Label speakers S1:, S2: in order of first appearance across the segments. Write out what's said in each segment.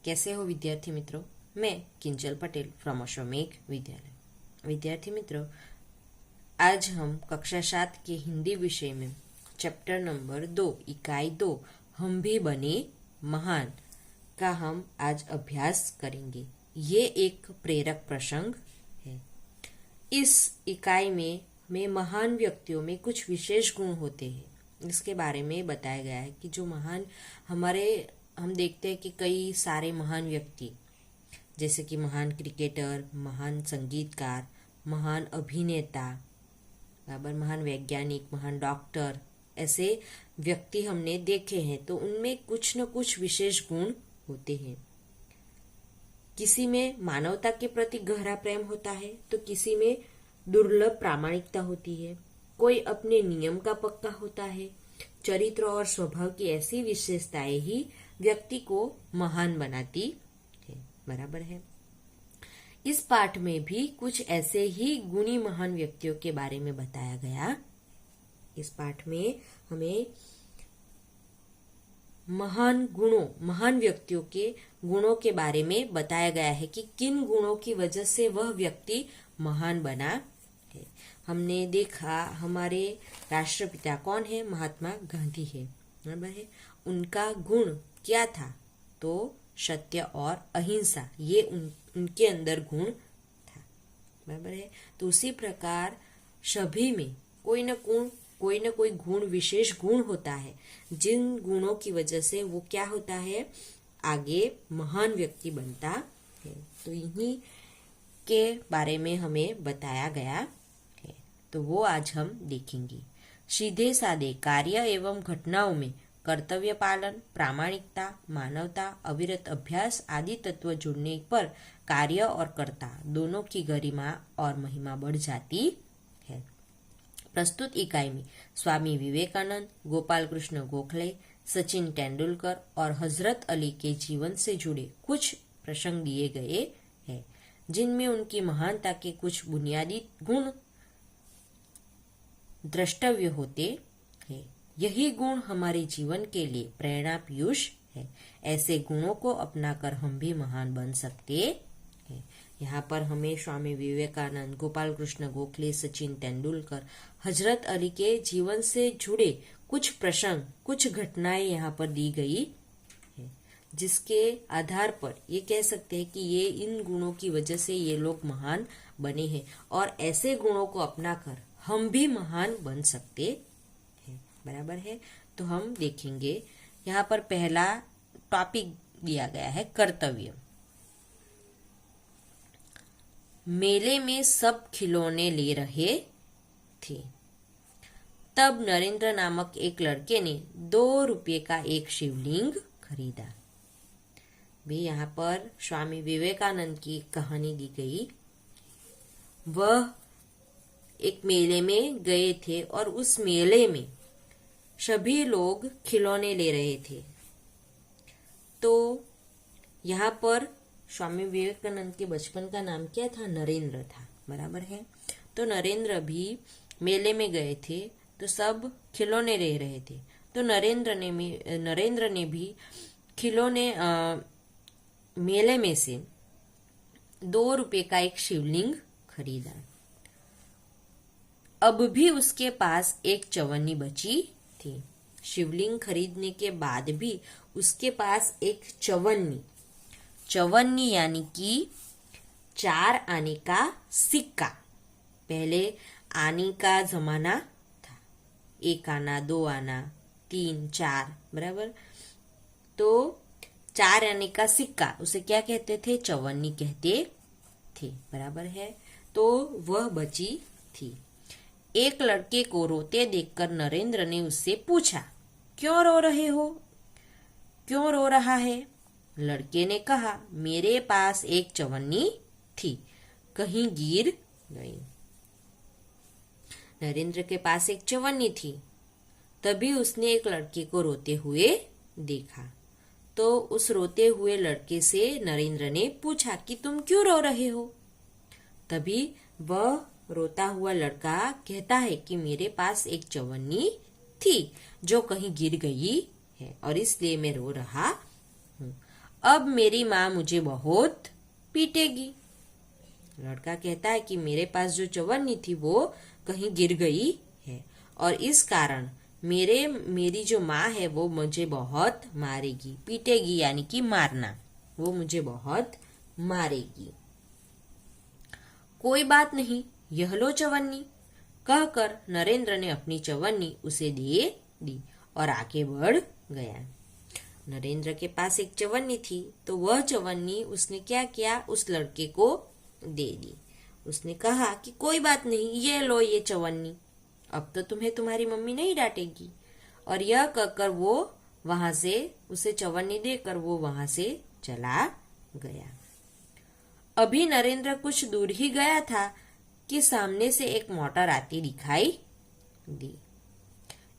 S1: कैसे हो विद्यार्थी मित्रों। मैं किंजल पटेल फ्रॉम अश्वमेघ विद्यालय। विद्यार्थी मित्रों, आज हम कक्षा 7 के हिंदी विषय में चैप्टर नंबर 2 इकाई 2 हम भी बने महान का हम आज अभ्यास करेंगे। ये एक प्रेरक प्रसंग है। इस इकाई में महान व्यक्तियों में कुछ विशेष गुण होते हैं, इसके बारे में बताया गया है कि जो महान हम देखते हैं कि कई सारे महान व्यक्ति जैसे कि महान क्रिकेटर, महान संगीतकार, महान अभिनेता, बराबर, महान वैज्ञानिक, महान डॉक्टर, ऐसे व्यक्ति हमने देखे हैं। तो उनमें कुछ न कुछ विशेष गुण होते हैं। किसी में मानवता के प्रति गहरा प्रेम होता है तो किसी में दुर्लभ प्रामाणिकता होती है। कोई अपने नियम का पक्का होता है। चरित्र और स्वभाव की ऐसी विशेषताएं ही व्यक्ति को महान बनाती है, बराबर है। इस पाठ में भी कुछ ऐसे ही गुणी महान व्यक्तियों के बारे में बताया गया। इस पाठ में हमें महान व्यक्तियों के गुणों के बारे में बताया गया है कि किन गुणों की वजह से वह व्यक्ति महान बना है। हमने देखा हमारे राष्ट्रपिता कौन है, महात्मा गांधी है, बराबर है। उनका गुण क्या था? तो सत्य और अहिंसा, ये उनके अंदर गुण था, बराबर है। तो उसी प्रकार सभी में कोई न कोई गुण, विशेष गुण होता है, जिन गुणों की वजह से वो क्या होता है, आगे महान व्यक्ति बनता है। तो इन्हीं के बारे में हमें बताया गया है, तो वो आज हम देखेंगे। सीधे साधे कार्य एवं घटनाओं में कर्तव्य पालन, प्रामाणिकता, मानवता, अविरत अभ्यास आदि तत्व जुड़ने पर कार्य और कर्ता दोनों की गरिमा और महिमा बढ़ जाती है। प्रस्तुत इकाई में स्वामी विवेकानंद, गोपाल कृष्ण गोखले, सचिन तेंदुलकर और हजरत अली के जीवन से जुड़े कुछ प्रसंग दिए गए हैं, जिनमें उनकी महानता के कुछ बुनियादी गुण द्रष्टव्य होते हैं। यही गुण हमारे जीवन के लिए प्रेरणा पीयूष है। ऐसे गुणों को अपनाकर हम भी महान बन सकते हैं। यहाँ पर हमें स्वामी विवेकानंद, गोपाल कृष्ण गोखले, सचिन तेंदुलकर, हजरत अली के जीवन से जुड़े कुछ प्रसंग, कुछ घटनाएं यहाँ पर दी गई है, जिसके आधार पर ये कह सकते हैं कि ये इन गुणों की वजह से ये लोग महान बने हैं और ऐसे गुणों को अपनाकर हम भी महान बन सकते हैं, बराबर है। तो हम देखेंगे यहाँ पर पहला टॉपिक दिया गया है कर्तव्य। मेले में सब खिलौने ले रहे थे, तब नरेंद्र नामक एक लड़के ने 2 रुपये का एक शिवलिंग खरीदा। भी यहाँ पर स्वामी विवेकानंद की कहानी दी गई। वह एक मेले में गए थे और उस मेले में सभी लोग खिलौने ले रहे थे। तो यहाँ पर स्वामी विवेकानंद के बचपन का नाम क्या था? नरेंद्र था, बराबर है। तो नरेंद्र भी मेले में गए थे तो सब खिलौने ले रहे थे। तो नरेंद्र ने भी खिलौने मेले में से 2 रुपये का एक शिवलिंग खरीदा। अब भी उसके पास एक चवन्नी बची थी। शिवलिंग खरीदने के बाद भी उसके पास एक चवन्नी यानी कि 4 आने का सिक्का। पहले आने का जमाना था, 1 आना, 2 आना, 3, 4, बराबर। तो 4 आने का सिक्का उसे क्या कहते थे? चवन्नी कहते थे, बराबर है। तो वह बची थी। एक लड़के को रोते देखकर नरेंद्र ने उससे पूछा, क्यों रो रहे हो? क्यों रो रहा है? लड़के ने कहा, मेरे पास एक चवन्नी थी, कहीं गिर गई। नरेंद्र के पास एक चवन्नी थी। तभी उसने एक लड़के को रोते हुए देखा। तो उस रोते हुए लड़के से नरेंद्र ने पूछा कि तुम क्यों रो रहे हो? तभी वह रोता हुआ लड़का कहता है कि मेरे पास एक चवन्नी थी जो कहीं गिर गई है और इसलिए मैं रो रहा हूँ। अब मेरी माँ मुझे बहुत पीटेगी। लड़का कहता है कि मेरे पास जो चवन्नी थी वो कहीं गिर गई है और इस कारण मेरी जो माँ है वो मुझे बहुत मारेगी। पीटेगी यानी कि मारना, वो मुझे बहुत मारेगी। कोई बात नहीं, यह लो चवन्नी, कहकर नरेंद्र ने अपनी चवन्नी उसे दे दी और आगे बढ़ गया। नरेंद्र के पास एक चवन्नी थी तो वह चवन्नी उसने क्या किया, उस लड़के को दे दी। उसने कहा कि कोई बात नहीं, ये लो ये चवन्नी, अब तो तुम्हें तुम्हारी मम्मी नहीं डांटेगी। और यह कहकर वो वहां से, उसे चवन्नी देकर वो वहां से चला गया। अभी नरेंद्र कुछ दूर ही गया था कि सामने से एक मोटर आती दिखाई दी।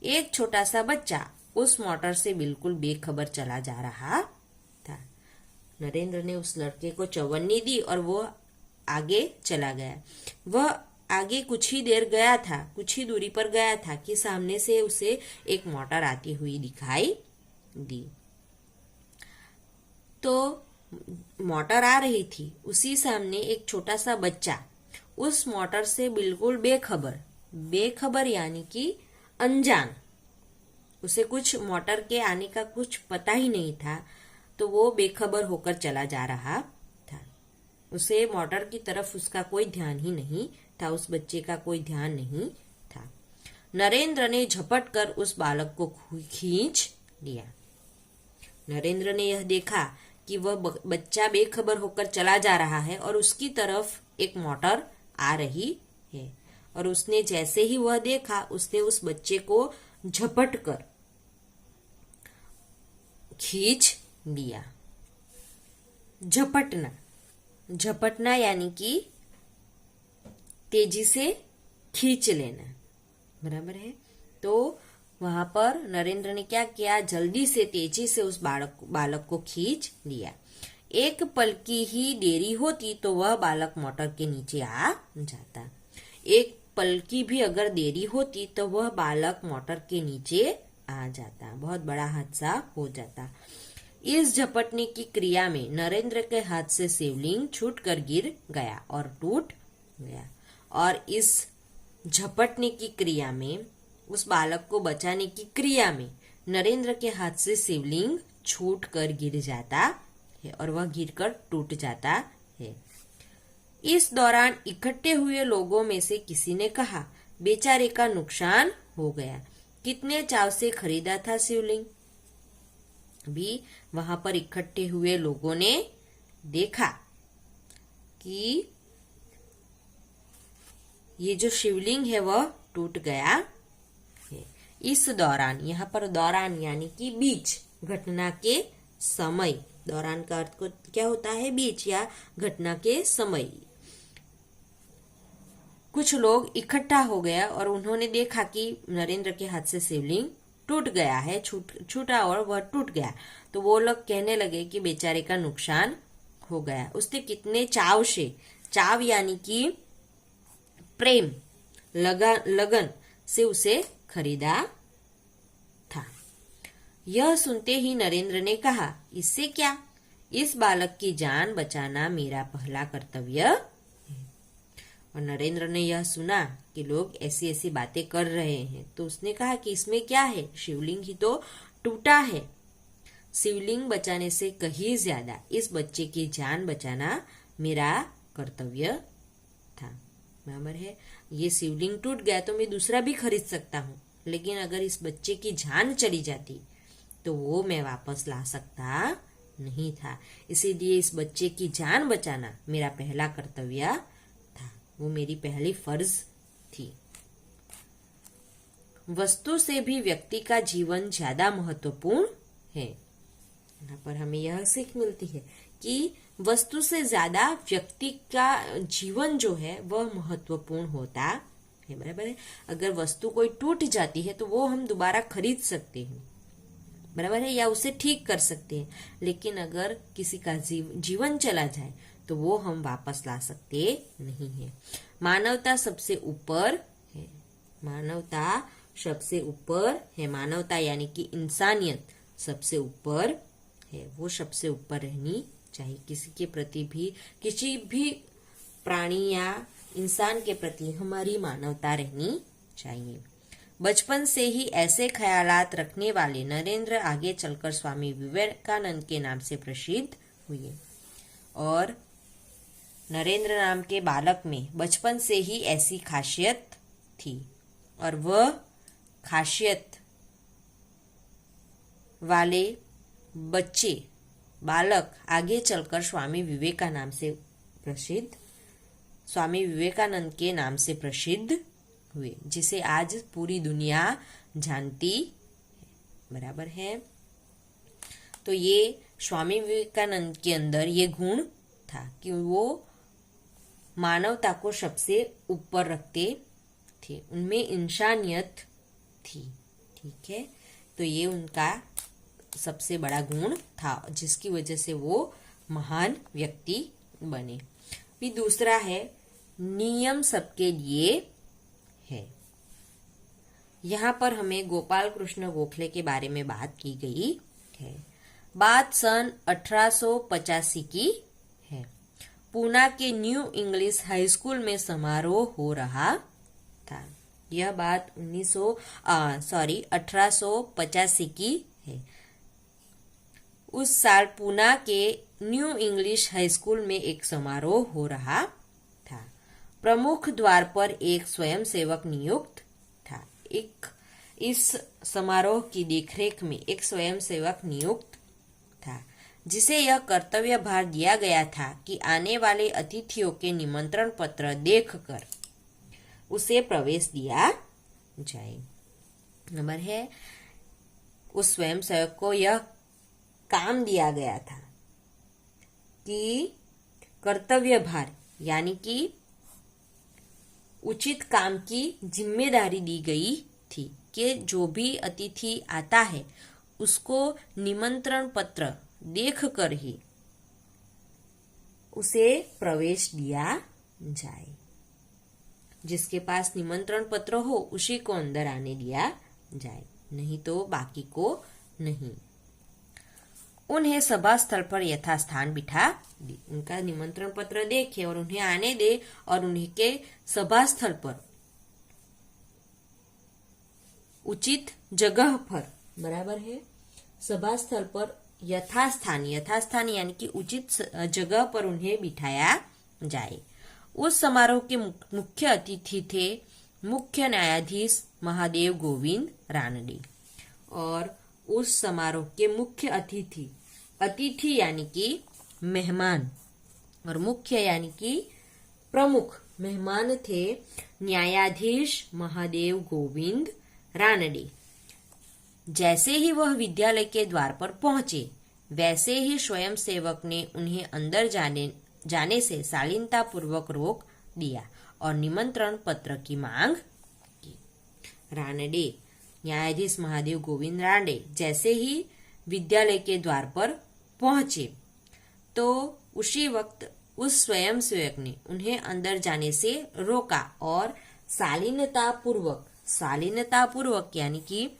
S1: एक छोटा सा बच्चा उस मोटर से बिल्कुल बेखबर चला जा रहा था। नरेंद्र ने उस लड़के को चवन्नी दी और वो आगे चला गया। वह आगे कुछ ही देर गया था, कुछ ही दूरी पर गया था कि सामने से उसे एक मोटर आती हुई दिखाई दी। तो मोटर आ रही थी, उसी सामने एक छोटा सा बच्चा उस मोटर से बिल्कुल बेखबर यानी कि अनजान, उसे कुछ मोटर के आने का कुछ पता ही नहीं था, तो वो बेखबर होकर चला जा रहा था। उसे मोटर की तरफ उसका कोई ध्यान ही नहीं था, उस बच्चे का कोई ध्यान नहीं था। नरेंद्र ने झपट कर उस बालक को खींच लिया। नरेंद्र ने यह देखा कि वह बच्चा बेखबर होकर चला जा रहा है और उसकी तरफ एक मोटर आ रही है, और उसने जैसे ही वह देखा, उसने उस बच्चे को झपट कर खींच लिया। झपटना यानी कि तेजी से खींच लेना, बराबर है। तो वहां पर नरेंद्र ने क्या किया, जल्दी से तेजी से उस बालक को खींच लिया। एक पल की ही देरी होती तो वह बालक मोटर के नीचे आ जाता। एक पल की भी अगर देरी होती तो वह बालक मोटर के नीचे आ जाता, बहुत बड़ा हादसा हो जाता। इस झपटने की क्रिया में नरेंद्र के हाथ से शिवलिंग छूटकर गिर गया और टूट गया, और इस झपटने की क्रिया में, उस बालक को बचाने की क्रिया में नरेंद्र के हाथ से शिवलिंग छूटकर गिर जाता है और वह गिरकर टूट जाता है। इस दौरान इकट्ठे हुए लोगों में से किसी ने कहा, बेचारे का नुकसान हो गया, कितने चाव से खरीदा था शिवलिंग। भी वहां पर इकट्ठे हुए लोगों ने देखा कि ये जो शिवलिंग है वह टूट गया है। इस दौरान, यहाँ पर दौरान यानी कि बीच, घटना के समय, दौरान का अर्थ को क्या होता है, बीच या घटना के समय। कुछ लोग इकट्ठा हो गया और उन्होंने देखा कि नरेंद्र के हाथ से शिवलिंग टूट गया है, छूटा और वह टूट गया। तो वो लोग कहने लगे कि बेचारे का नुकसान हो गया, उसने कितने चाव से, चाव यानी कि प्रेम, लगन से उसे खरीदा था। यह सुनते ही नरेंद्र ने कहा, इससे क्या, इस बालक की जान बचाना मेरा पहला कर्तव्य है। और नरेंद्र ने यह सुना कि लोग ऐसी ऐसी बातें कर रहे हैं, तो उसने कहा कि इसमें क्या है, शिवलिंग ही तो टूटा है। शिवलिंग बचाने से कहीं ज्यादा इस बच्चे की जान बचाना मेरा कर्तव्य था, बराबर है। ये शिवलिंग टूट गया तो मैं दूसरा भी खरीद सकता हूँ, लेकिन अगर इस बच्चे की जान चली जाती तो वो मैं वापस ला सकता नहीं था। इसीलिए इस बच्चे की जान बचाना मेरा पहला कर्तव्य था, वो मेरी पहली फर्ज थी। वस्तु से भी व्यक्ति का जीवन ज्यादा महत्वपूर्ण है। यहाँ पर हमें यह सीख मिलती है कि वस्तु से ज्यादा व्यक्ति का जीवन जो है वह महत्वपूर्ण होता है, बराबर है। अगर वस्तु कोई टूट जाती है तो वो हम दोबारा खरीद सकते हैं, बराबर है, या उसे ठीक कर सकते हैं, लेकिन अगर किसी का जीवन चला जाए तो वो हम वापस ला सकते नहीं है। मानवता सबसे ऊपर है, मानवता सबसे ऊपर है, मानवता यानी कि इंसानियत सबसे ऊपर है वो सबसे ऊपर रहनी चाहिए। किसी के प्रति भी, किसी भी प्राणी या इंसान के प्रति हमारी मानवता रहनी चाहिए। बचपन से ही ऐसे ख्यालात रखने वाले नरेंद्र आगे चलकर स्वामी विवेकानंद के नाम से प्रसिद्ध हुए। और नरेंद्र नाम के बालक में बचपन से ही ऐसी खासियत थी और वह खासियत वाले बालक आगे चलकर स्वामी विवेकानंद के नाम से प्रसिद्ध हुए, जिसे आज पूरी दुनिया जानती है। बराबर है। तो ये स्वामी विवेकानंद के अंदर ये गुण था कि वो मानवता को सबसे ऊपर रखते थे, उनमें इंसानियत थी। ठीक है, तो ये उनका सबसे बड़ा गुण था जिसकी वजह से वो महान व्यक्ति बने। फिर दूसरा है नियम सबके लिए है। यहाँ पर हमें गोपाल कृष्ण गोखले के बारे में बात की गई है। बात सन 1885 की है। पूना के न्यू इंग्लिश हाई स्कूल में समारोह हो रहा था। यह बात 1885 की है। उस साल पूना के न्यू इंग्लिश हाई स्कूल में एक समारोह हो रहा था। प्रमुख द्वार पर एक स्वयंसेवक नियुक्त था। इस समारोह की देखरेख में एक स्वयंसेवक नियुक्त था, जिसे यह कर्तव्य भार दिया गया था कि आने वाले अतिथियों के निमंत्रण पत्र देखकर उसे प्रवेश दिया जाए। नंबर है, उस स्वयंसेवक को यह काम दिया गया था कि कर्तव्य भार यानी कि उचित काम की जिम्मेदारी दी गई थी कि जो भी अतिथि आता है उसको निमंत्रण पत्र देखकर ही उसे प्रवेश दिया जाए। जिसके पास निमंत्रण पत्र हो उसी को अंदर आने दिया जाए, नहीं तो बाकी को नहीं। उन्हें सभा स्थल पर यथास्थान बिठा दे। उनका निमंत्रण पत्र देखे और उन्हें आने दे और उन्हें के सभा स्थल पर उचित जगह पर, बराबर है, सभा स्थल पर यथास्थान यानी कि उचित जगह पर उन्हें बिठाया जाए। उस समारोह के मुख्य अतिथि थे मुख्य न्यायाधीश महादेव गोविंद रानडे। और उस समारोह के मुख्य अतिथि यानी कि मेहमान और मुख्य यानी कि प्रमुख मेहमान थे न्यायाधीश महादेव गोविंद रानडे। जैसे ही वह विद्यालय के द्वार पर पहुंचे, वैसे ही स्वयंसेवक ने उन्हें अंदर जाने से शालीनता पूर्वक रोक दिया और निमंत्रण पत्र की मांग की। रानडे, न्यायाधीश महादेव गोविंद रानडे जैसे ही विद्यालय के द्वार पर पहुंचे तो उसी वक्त उस स्वयंसेवक ने उन्हें अंदर जाने से रोका और शालीनता पूर्वक यानी कि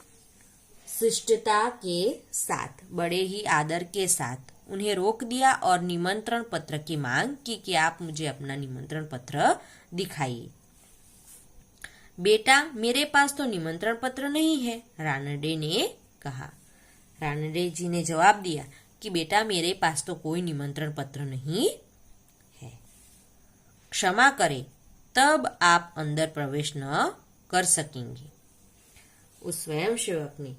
S1: शिष्टता के साथ, बड़े ही आदर के साथ उन्हें रोक दिया और निमंत्रण पत्र की मांग की कि आप मुझे अपना निमंत्रण पत्र दिखाइए। बेटा, मेरे पास तो निमंत्रण पत्र नहीं है, रानडे ने कहा। रानडे जी ने जवाब दिया कि बेटा, मेरे पास तो कोई निमंत्रण पत्र नहीं है। क्षमा करें, तब आप अंदर प्रवेश न कर सकेंगे। उस स्वयंसेवक ने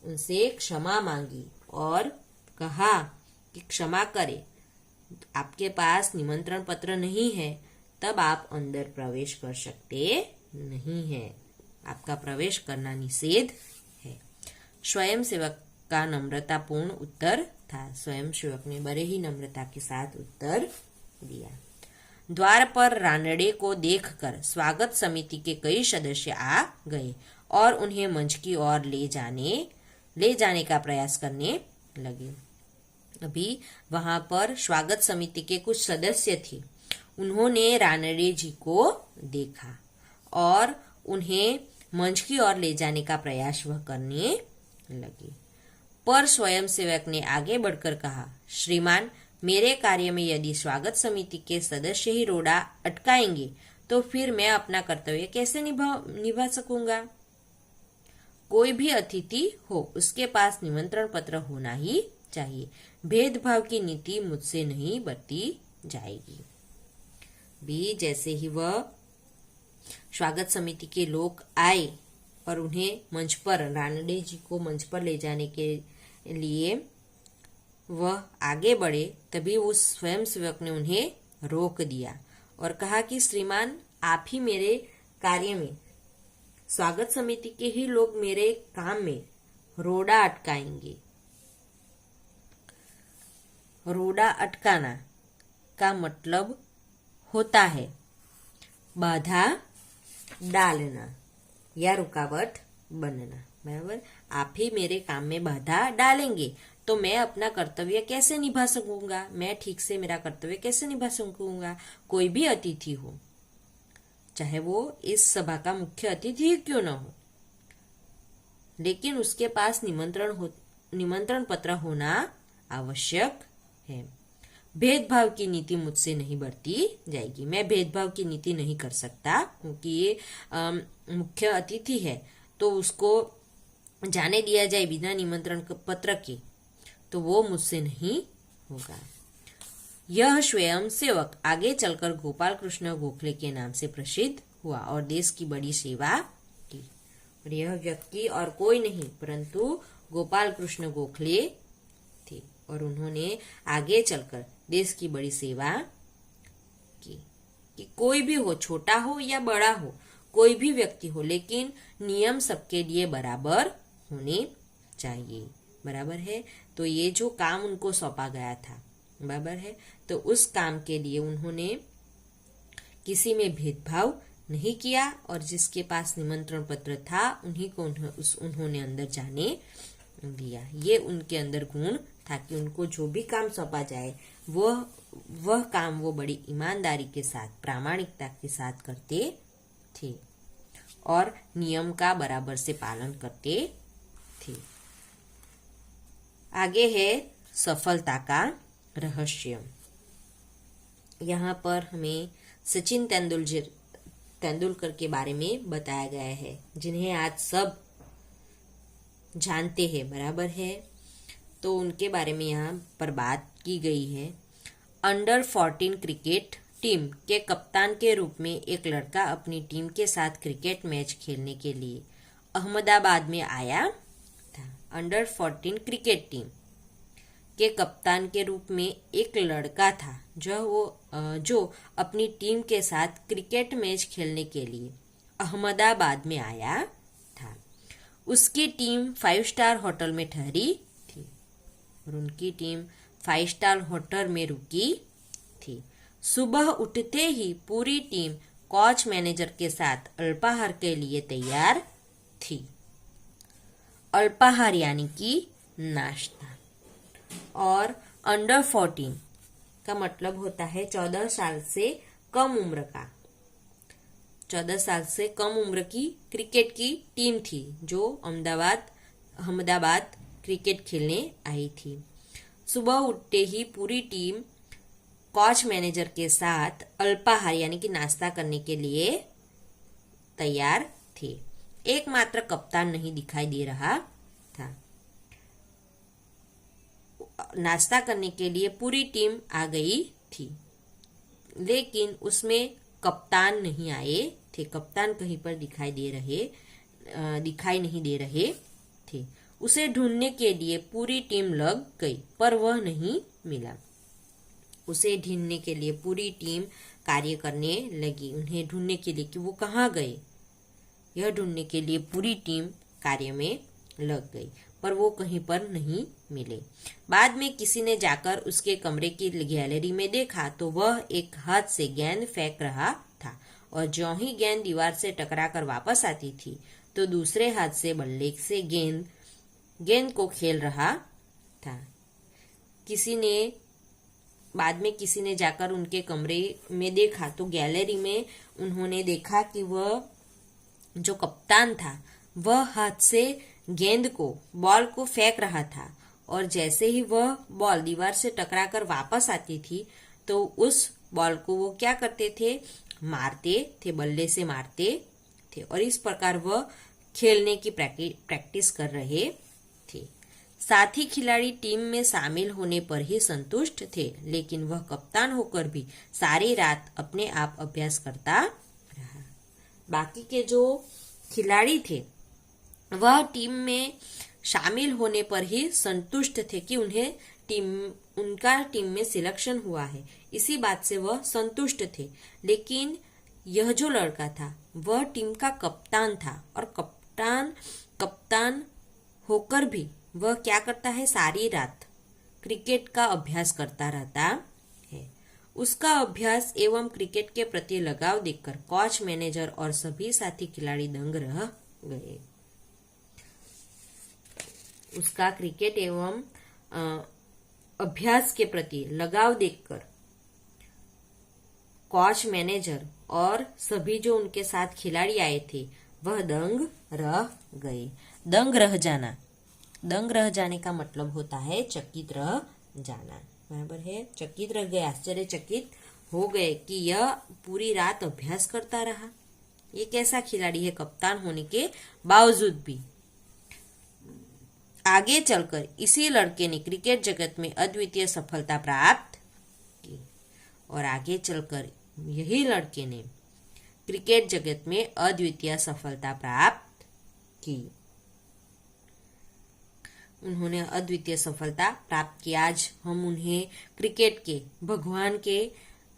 S1: उनसे क्षमा मांगी और कहा कि क्षमा करें, आपके पास निमंत्रण पत्र नहीं है, तब आप अंदर प्रवेश कर सकते नहीं है, आपका प्रवेश करना निषेध है। स्वयंसेवक का नम्रतापूर्ण उत्तर था। स्वयंसेवक ने बड़े ही नम्रता के साथ उत्तर दिया। द्वार पर रानडे को देखकर स्वागत समिति के कई सदस्य आ गए और उन्हें मंच की ओर ले जाने का प्रयास करने लगे। अभी वहां पर स्वागत समिति के कुछ सदस्य थे। उन्होंने रानडे जी को देखा और उन्हें मंच की ओर ले जाने का प्रयास वह करने लगे। पर स्वयंसेवक ने आगे बढ़कर कहा, श्रीमान, मेरे कार्य में यदि स्वागत समिति के सदस्य ही रोड़ा अटकाएंगे तो फिर मैं अपना कर्तव्य कैसे निभा सकूंगा? कोई भी अतिथि हो उसके पास निमंत्रण पत्र होना ही चाहिए। भेदभाव की नीति मुझसे नहीं बरती जाएगी। भी जैसे ही वह स्वागत समिति के लोग आए और उन्हें मंच पर, रानडे जी को मंच पर ले जाने के लिए वह आगे बढ़े, तभी उस स्वयंसेवक ने उन्हें रोक दिया और कहा कि श्रीमान, आप ही मेरे कार्य में, स्वागत समिति के ही लोग मेरे काम में रोड़ा अटकाएंगे। रोड़ा अटकाना का मतलब होता है बाधा डालना या रुकावट बनना। बराबर, आप ही मेरे काम में बाधा डालेंगे तो मैं अपना कर्तव्य कैसे निभा सकूंगा, मैं ठीक से मेरा कर्तव्य कैसे निभा सकूंगा? कोई भी अतिथि हो, चाहे वो इस सभा का मुख्य अतिथि क्यों न हो, लेकिन उसके पास निमंत्रण पत्र होना आवश्यक है। भेदभाव की नीति मुझसे नहीं बरती जाएगी। मैं भेदभाव की नीति नहीं कर सकता, क्योंकि ये मुख्य अतिथि है तो उसको जाने दिया जाए बिना निमंत्रण पत्र के, तो वो मुझसे नहीं होगा। यह स्वयं सेवक आगे चलकर गोपाल कृष्ण गोखले के नाम से प्रसिद्ध हुआ और देश की बड़ी सेवा की। और यह व्यक्ति और कोई नहीं परंतु गोपाल कृष्ण गोखले थे और उन्होंने आगे चलकर देश की बड़ी सेवा की। कि कोई भी हो, छोटा हो या बड़ा हो, कोई भी व्यक्ति हो, लेकिन नियम सबके लिए बराबर होने चाहिए। बराबर है। तो ये जो काम उनको सौंपा गया था, बराबर है, तो उस काम के लिए उन्होंने किसी में भेदभाव नहीं किया और जिसके पास निमंत्रण पत्र था उन्हीं को उन्होंने अंदर जाने दिया। ये उनके अंदर गुण था कि उनको जो भी काम सौंपा जाए वह काम वो बड़ी ईमानदारी के साथ, प्रामाणिकता के साथ करते थे और नियम का बराबर से पालन करते थे। आगे है सफलता का रहस्य। यहाँ पर हमें सचिन तेंदुलकर के बारे में बताया गया है, जिन्हें आज सब जानते हैं। बराबर है। तो उनके बारे में यहाँ पर बात की गई है। अंडर 14 क्रिकेट टीम के कप्तान के रूप में एक लड़का अपनी टीम के साथ क्रिकेट मैच खेलने के लिए अहमदाबाद में आया था। अंडर 14 क्रिकेट टीम के कप्तान के रूप में एक लड़का था जो अपनी टीम के साथ क्रिकेट मैच खेलने के लिए अहमदाबाद में आया था। उसकी टीम 5 स्टार होटल में ठहरी थी और उनकी टीम 5 स्टार होटल में रुकी थी। सुबह उठते ही पूरी टीम कोच मैनेजर के साथ अल्पाहार के लिए तैयार थी। अल्पाहार यानी कि नाश्ता। और अंडर 14 का मतलब होता है 14 साल से कम उम्र का। 14 साल से कम उम्र की क्रिकेट की टीम थी जो अहमदाबाद क्रिकेट खेलने आई थी। सुबह उठते ही पूरी टीम कोच मैनेजर के साथ अल्पाहार यानी कि नाश्ता करने के लिए तैयार थे। एकमात्र कप्तान नहीं दिखाई दे रहा था। नाश्ता करने के लिए पूरी टीम आ गई थी, लेकिन उसमें कप्तान नहीं आए थे। कप्तान कहीं पर दिखाई नहीं दे रहे थे। उसे ढूंढने के लिए पूरी टीम लग गई, पर वह नहीं मिला। उसे ढूंढने के लिए पूरी टीम कार्य करने लगी, उन्हें ढूंढने के लिए कि वो कहाँ गए। यह ढूंढने के लिए पूरी टीम कार्य में लग गई, पर वो कहीं पर नहीं मिले। बाद में किसी ने जाकर उसके कमरे की गैलरी में देखा तो वह एक हाथ से गेंद फेंक रहा था और ज्यों ही गेंद दीवार से टकराकर वापस आती थी तो दूसरे हाथ से बल्ले से गेंद को खेल रहा था। बाद में किसी ने जाकर उनके कमरे में देखा तो गैलरी में उन्होंने देखा कि वह जो कप्तान था वह हाथ से गेंद को, बॉल को फेंक रहा था और जैसे ही वह बॉल दीवार से टकराकर वापस आती थी तो उस बॉल को वो क्या करते थे, मारते थे, बल्ले से मारते थे और इस प्रकार वह खेलने की प्रैक्टिस कर रहे थे। साथी खिलाड़ी टीम में शामिल होने पर ही संतुष्ट थे, लेकिन वह कप्तान होकर भी सारी रात अपने आप अभ्यास करता रहा। बाकी के जो खिलाड़ी थे वह टीम में शामिल होने पर ही संतुष्ट थे कि उनका टीम में सिलेक्शन हुआ है, इसी बात से वह संतुष्ट थे। लेकिन यह जो लड़का था वह टीम का कप्तान था और कप्तान होकर भी वह क्या करता है, सारी रात क्रिकेट का अभ्यास करता रहता है। उसका अभ्यास एवं क्रिकेट के प्रति लगाव देखकर कोच, मैनेजर और सभी साथी खिलाड़ी दंग रह गए। उसका क्रिकेट एवं अभ्यास के प्रति लगाव देखकर कोच, मैनेजर और सभी जो उनके साथ खिलाड़ी आए थे वह दंग रह गए। दंग रह जाने का मतलब होता है चकित रह जाना। बराबर है, चकित रह गए, आश्चर्यचकित हो गए कि यह पूरी रात अभ्यास करता रहा। ये कैसा खिलाड़ी है कप्तान होने के बावजूद भी। आगे चलकर इसी लड़के ने क्रिकेट जगत में अद्वितीय सफलता प्राप्त की और आगे चलकर यही लड़के ने क्रिकेट जगत में अद्वितीय सफलता प्राप्त की। उन्होंने अद्वितीय सफलता प्राप्त की। आज हम उन्हें क्रिकेट के भगवान के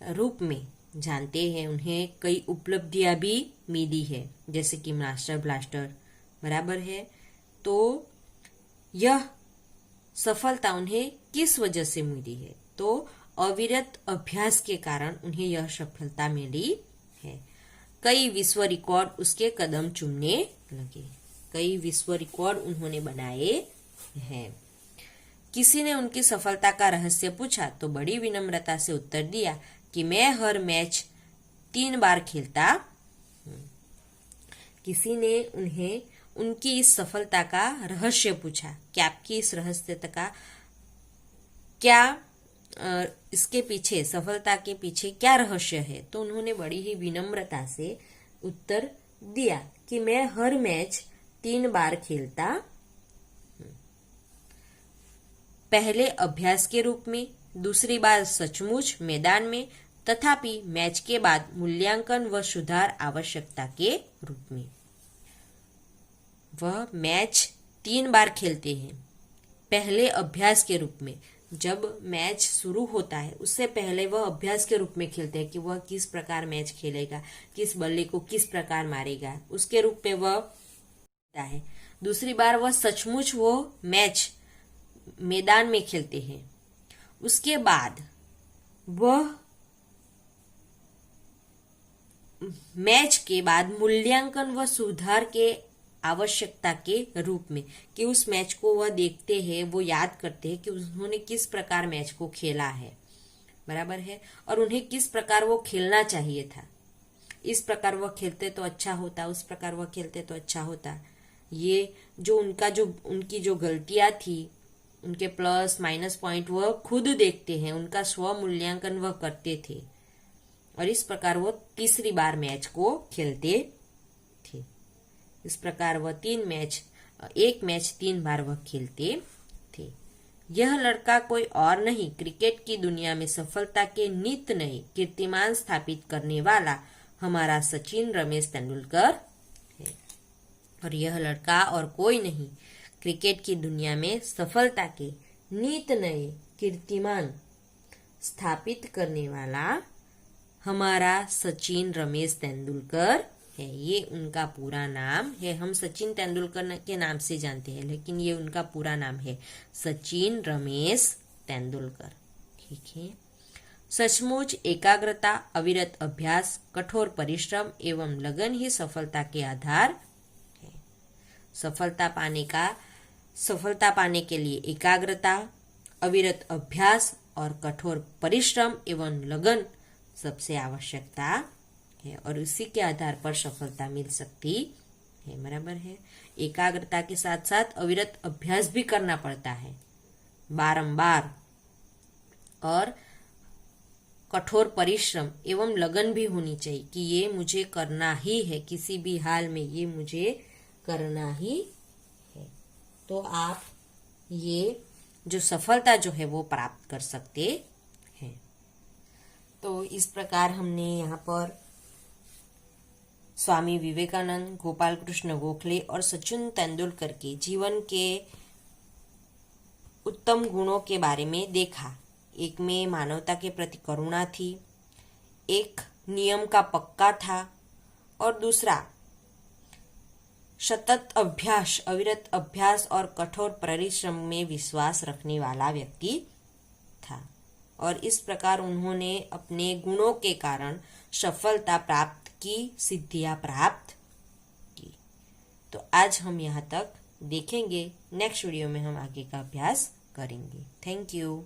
S1: रूप में जानते हैं। उन्हें कई उपलब्धियां भी मिली है, जैसे कि मास्टर ब्लास्टर। बराबर है, तो यह सफलता उन्हें किस वजह से मिली है, तो अविरत अभ्यास के कारण उन्हें यह सफलता मिली है। कई विश्व रिकॉर्ड उसके कदम चूमने लगे। कई विश्व रिकॉर्ड उन्होंने बनाए हैं। किसी ने उनकी सफलता का रहस्य पूछा तो बड़ी विनम्रता से उत्तर दिया कि मैं हर मैच 3 बार खेलता। किसी ने उन्हें उनकी इस सफलता का रहस्य पूछा कि आपकी इस रहस्य का क्या, इसके पीछे, सफलता के पीछे क्या रहस्य है, तो उन्होंने बड़ी ही विनम्रता से उत्तर दिया कि मैं हर मैच 3 बार खेलता। पहले अभ्यास के रूप में, दूसरी बार सचमुच मैदान में, तथापि मैच के बाद मूल्यांकन व सुधार आवश्यकता के रूप में। वह मैच 3 बार खेलते हैं। पहले अभ्यास के रूप में, जब मैच शुरू होता है उससे पहले वह अभ्यास के रूप में खेलते हैं कि वह किस प्रकार मैच खेलेगा, किस बल्ले को किस प्रकार मारेगा, उसके रूप में वह खेलता है। दूसरी बार वह सचमुच वो मैच मैदान में खेलते हैं। उसके बाद वह मैच के बाद मूल्यांकन व सुधार के आवश्यकता के रूप में, कि उस मैच को वह देखते हैं, वो याद करते हैं कि उन्होंने किस प्रकार मैच को खेला है। बराबर है, और उन्हें किस प्रकार वो खेलना चाहिए था। इस प्रकार वह खेलते तो अच्छा होता, उस प्रकार वह खेलते तो अच्छा होता। ये जो उनकी जो गलतियां थी, उनके प्लस माइनस पॉइंट वह खुद देखते हैं, उनका स्व मूल्यांकन वह करते थे और इस प्रकार वो तीसरी बार मैच को खेलते थे। इस प्रकार वह एक मैच 3 बार वह खेलते थे। यह लड़का कोई और नहीं, क्रिकेट की दुनिया में सफलता के नित नए कीर्तिमान स्थापित करने वाला हमारा सचिन रमेश तेंदुलकर है। और यह लड़का और कोई नहीं, क्रिकेट की दुनिया में सफलता के नित नए कीर्तिमान स्थापित करने वाला हमारा सचिन रमेश तेंदुलकर है। ये उनका पूरा नाम है। हम सचिन तेंदुलकर के नाम से जानते हैं, लेकिन ये उनका पूरा नाम है, सचिन रमेश तेंदुलकर। ठीक है। सचमुच एकाग्रता, अविरत अभ्यास, कठोर परिश्रम एवं लगन ही सफलता के आधार है। सफलता पाने के लिए एकाग्रता, अविरत अभ्यास और कठोर परिश्रम एवं लगन सबसे आवश्यकता है और उसी के आधार पर सफलता मिल सकती है। बराबर है। एकाग्रता के साथ साथ अविरत अभ्यास भी करना पड़ता है, बारंबार, और कठोर परिश्रम एवं लगन भी होनी चाहिए कि ये मुझे करना ही है, किसी भी हाल में ये मुझे करना ही है। तो आप ये जो सफलता जो है वो प्राप्त कर सकते हैं। तो इस प्रकार हमने यहाँ पर स्वामी विवेकानंद, गोपाल कृष्ण गोखले और सचिन तेंदुलकर के जीवन के उत्तम गुणों के बारे में देखा। एक में मानवता के प्रति करुणा थी, एक नियम का पक्का था, और दूसरा सतत अभ्यास, अविरत अभ्यास और कठोर परिश्रम में विश्वास रखने वाला व्यक्ति था। और इस प्रकार उन्होंने अपने गुणों के कारण सफलता प्राप्त की, सिद्धियां प्राप्त की। तो आज हम यहाँ तक देखेंगे। नेक्स्ट वीडियो में हम आगे का अभ्यास करेंगे। Thank you.